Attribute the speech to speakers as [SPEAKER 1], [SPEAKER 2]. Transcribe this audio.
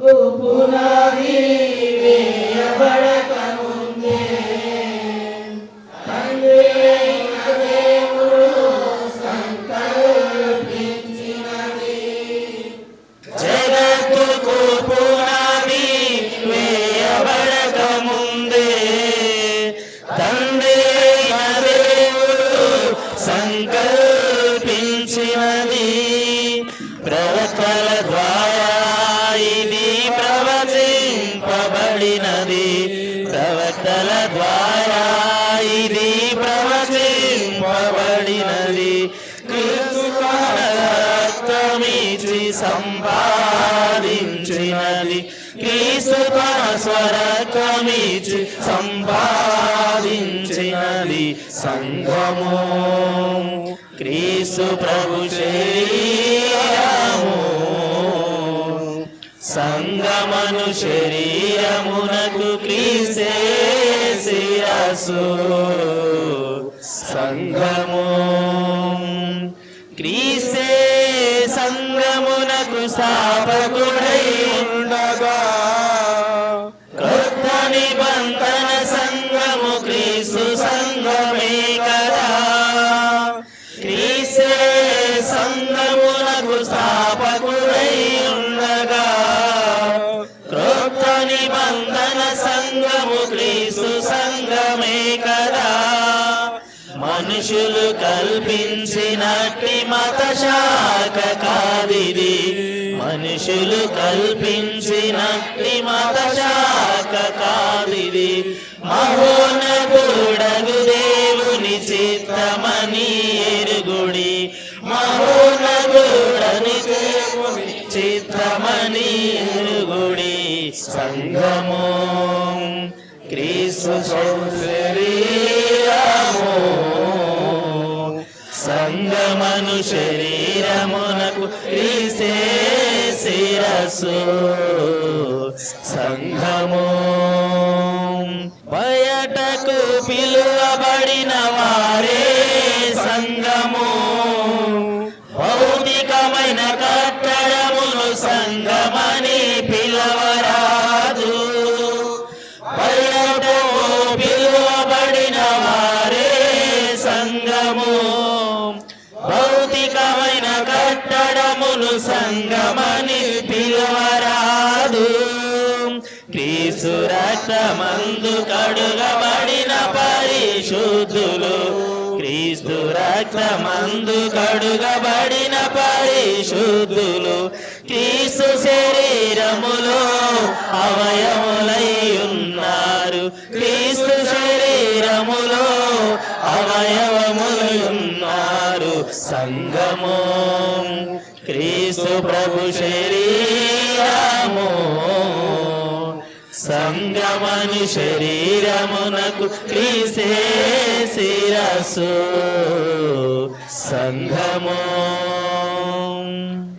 [SPEAKER 1] పునాది వేయబడక ముందే తండ్రి అయిన దేవుడు సంకల్పించినది.
[SPEAKER 2] జగత్తుకు పునాది వేయబడక ముందే తండ్రి అయిన దేవుడు సంకల్పించినది. ప్రవక్తల ద్వారా ఇది ప్రవచింపబడినది. ప్రవక్తల ద్వారా ఇది ప్రవచింపబడినది. క్రీస్తు రక్తమిచ్చి సంపాదించినది. క్రీస్తు స్వరక్తమిచ్చి సంపాదించినది సంఘము. క్రీస్తు ప్రభు శరీరము. సంగమను శరీరమునకు క్రీస్తే శిరస్సు. సంఘము క్రీస్తే సంగమునకు స్థాపకుడై ఉండగా క్రొత్త నిబంధన సంఘము క్రీస్తు సంఘమే కదా. క్రీస్తే సంఘమునకు స్థాపకుడై ఉండగా క్రొత్త నిబంధన సంఘము క్రీస్తు సంఘమే కదా. మనుషులు కల్పించినట్టి మత శాఖ కాదిది. మనుషులు కల్పించినట్టి మత శాఖ కాదిది. మహోన్నతుడగు దేవుని చిత్తమని ఎరుగుడి. మహోన్నతుడని దేవుని చిత్తమని ఎరుగుడి. సంఘము క్రీస్తు శరీరము. సంగమను శరీరమునకు క్రీస్తే శిరస్సు. సంఘము బయటకు పిలువబడిన వారే సంఘము. భౌతికమైన కట్టడమును సంఘమని పిలవరాదు. బయటకు పిలువబడిన వారే సంఘము. భౌతికమైన కట్టడమును సంఘమని పిలవరాదు. క్రీస్తు రక్తమందు కడుగబడిన పరిశుద్ధులు. క్రీస్తు రక్తమందు కడుగబడిన పరిశుద్ధులు. క్రీస్తు శరీరములో అవయములై ఉన్నారు. క్రీస్తు శరీరములో అవయవములై ఉన్నారు. సంఘము క్రీస్తు ప్రభు శరీరము. సంగమను శరీరమునకు క్రీస్తే శిరస్సు. సంఘము